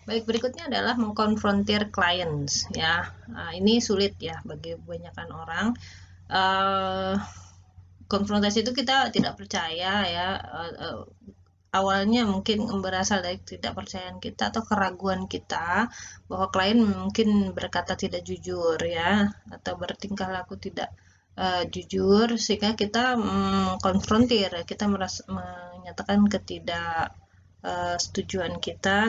Baik, berikutnya adalah mengkonfrontir clients ya. Ini sulit ya bagi kebanyakan orang. Uh, Konfrontasi itu kita tidak percaya ya. Awalnya mungkin berasal dari ketidakpercayaan kita atau keraguan kita bahwa klien mungkin berkata tidak jujur ya, atau bertingkah laku tidak jujur, sehingga kita konfrontir, kita menyatakan ketidaksetujuan kita,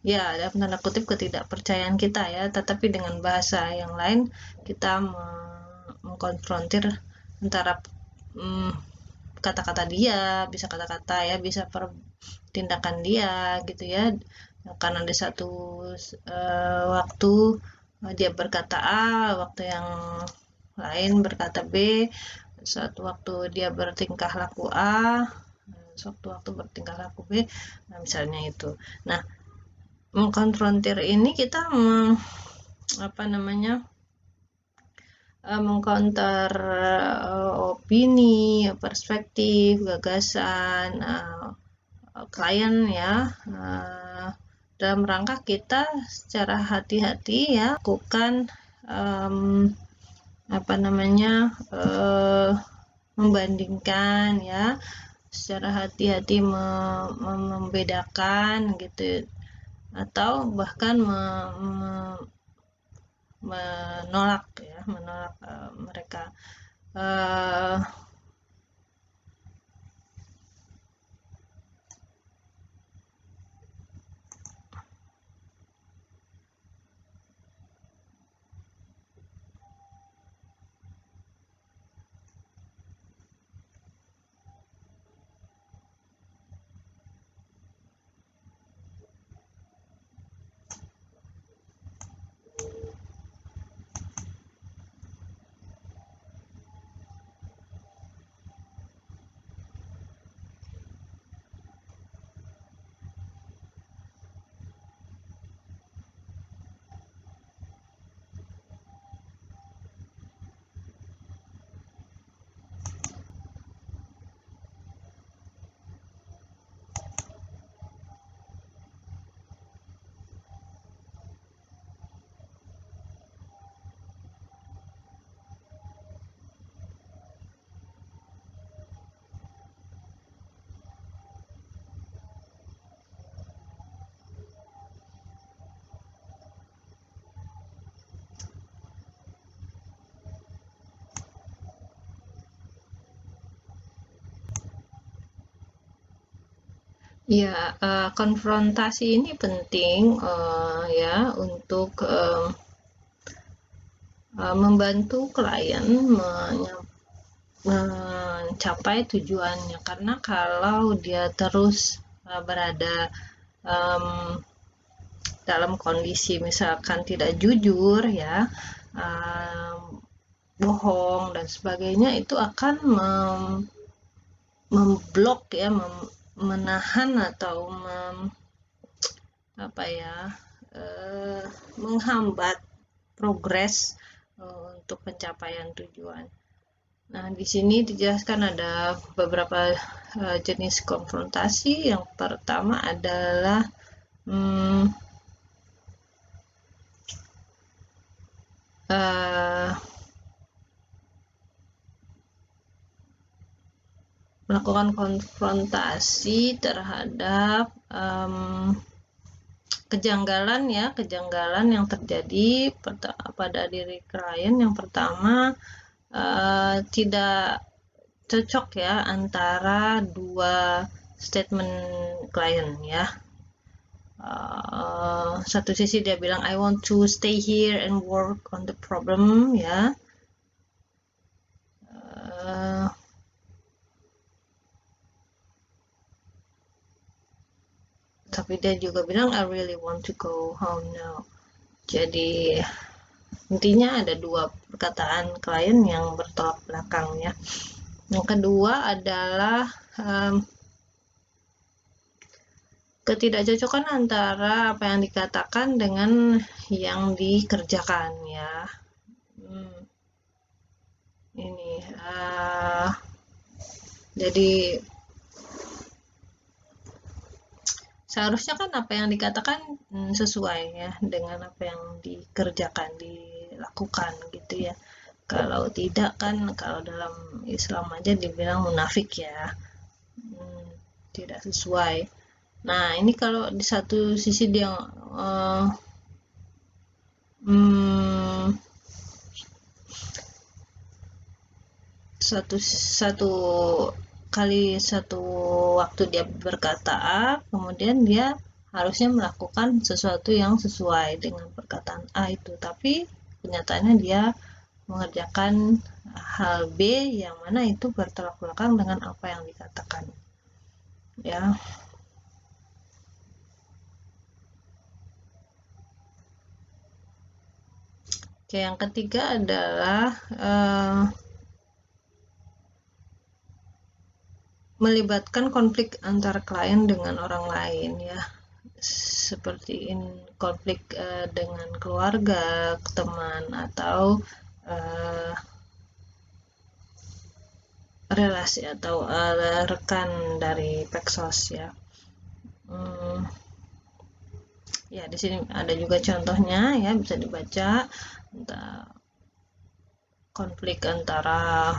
ya dalam tanda kutip ketidakpercayaan kita ya, tetapi dengan bahasa yang lain kita mengkonfrontir antara kata-kata dia, bisa kata-kata ya, bisa tindakan dia gitu ya. Karena di satu waktu dia berkata A, waktu yang lain berkata B, suatu waktu dia bertingkah laku A, suatu waktu bertingkah laku B, nah misalnya itu. Nah, mengkonfrontir ini kita apa namanya, mengcounter opini, perspektif, gagasan klien ya, dalam rangka kita secara hati-hati ya lakukan apa namanya, membandingkan ya, secara hati-hati membedakan gitu, atau bahkan menolak ya, menolak mereka. Ya, konfrontasi ini penting ya untuk membantu klien mencapai tujuannya, karena kalau dia terus berada um, dalam kondisi misalkan tidak jujur ya, bohong dan sebagainya, itu akan memblok ya, menahan atau apa ya, menghambat progres untuk pencapaian tujuan. Nah, di sini dijelaskan ada beberapa jenis konfrontasi. Yang pertama adalah melakukan konfrontasi terhadap kejanggalan ya, kejanggalan yang terjadi pada diri klien. Yang pertama, tidak cocok ya antara dua statement klien ya. Satu sisi dia bilang I want to stay here and work on the problem ya, tapi dia juga bilang I really want to go home now. Jadi intinya ada dua perkataan klien yang bertolak belakang ya. Yang kedua adalah ketidakcocokan antara apa yang dikatakan dengan yang dikerjakan ya. Ini jadi seharusnya kan apa yang dikatakan sesuai ya dengan apa yang dikerjakan, dilakukan gitu ya. Kalau tidak kan, kalau dalam Islam aja dibilang munafik ya, tidak sesuai. Nah ini kalau di satu sisi dia satu waktu dia berkata A, kemudian dia harusnya melakukan sesuatu yang sesuai dengan perkataan A itu, tapi kenyataannya dia mengerjakan hal B yang mana itu bertolak belakang dengan apa yang dikatakan ya. Oke, yang ketiga adalah melibatkan konflik antara klien dengan orang lain ya, seperti konflik dengan keluarga, teman, atau relasi atau rekan dari Pexos ya. Ya di sini ada juga contohnya ya, bisa dibaca. Konflik antara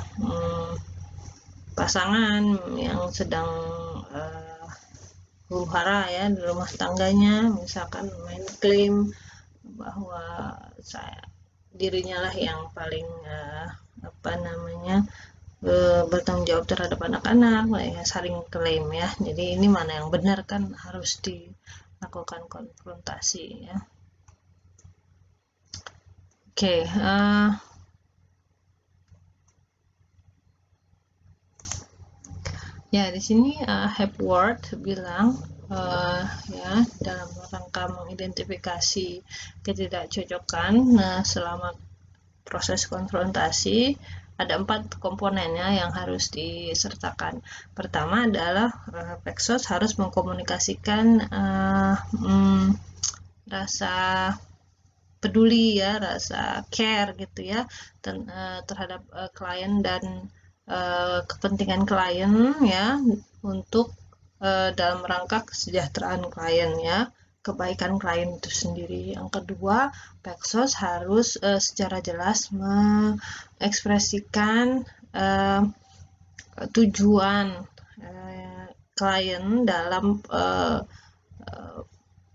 pasangan yang sedang huru hara ya di rumah tangganya, misalkan main klaim bahwa dirinya lah yang paling bertanggung jawab terhadap anak-anak, ya saling klaim ya. Jadi ini mana yang benar kan harus dilakukan konfrontasi ya. Oke, ya di sini Hepworth bilang ya dalam rangka mengidentifikasi ketidakcocokan, selama proses konfrontasi ada 4 komponennya yang harus disertakan. Pertama adalah Pexos harus mengkomunikasikan rasa peduli ya, rasa care gitu ya terhadap klien dan kepentingan klien ya, untuk dalam rangka kesejahteraan klien ya, kebaikan klien itu sendiri. Yang kedua, Pexos harus secara jelas mengekspresikan tujuan klien dalam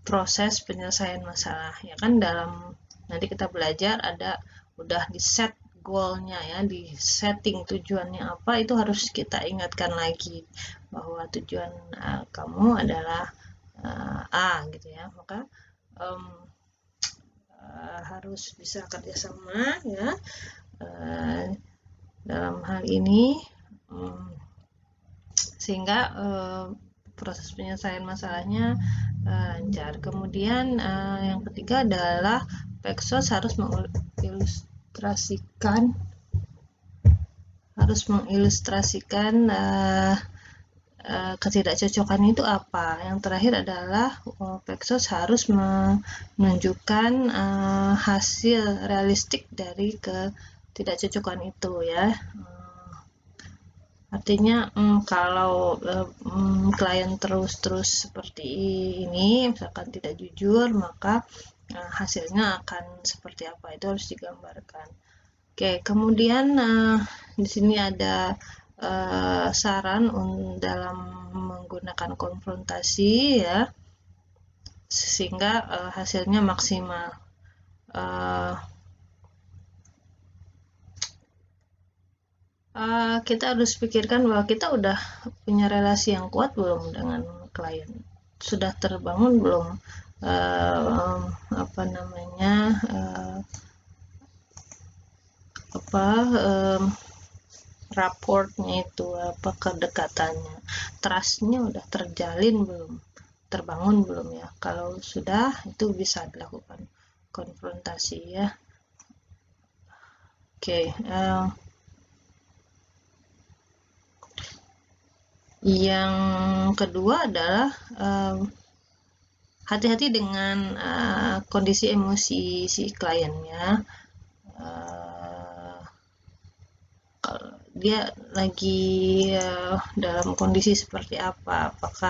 proses penyelesaian masalah ya kan. Dalam nanti kita belajar ada udah di set goalnya ya, di setting tujuannya apa, itu harus kita ingatkan lagi bahwa tujuan kamu adalah A gitu ya, maka harus bisa kerjasama ya dalam hal ini sehingga proses penyelesaian masalahnya lancar. Kemudian yang ketiga adalah Pexos harus mengilustrasikan ketidakcocokan itu apa. Yang terakhir adalah Pexos harus menunjukkan hasil realistik dari ketidakcocokan itu ya. Artinya kalau klien terus seperti ini, misalkan tidak jujur, maka hasilnya akan seperti apa, itu harus digambarkan. Oke, kemudian di sini ada saran dalam menggunakan konfrontasi ya, sehingga hasilnya maksimal. Kita harus pikirkan bahwa kita udah punya relasi yang kuat belum dengan klien, sudah terbangun belum raportnya itu, apa kedekatannya, trustnya udah terjalin belum, terbangun belum ya. Kalau sudah, itu bisa dilakukan konfrontasi ya. Oke, yang kedua adalah hati-hati dengan kondisi emosi si kliennya. Dia lagi dalam kondisi seperti apa, apakah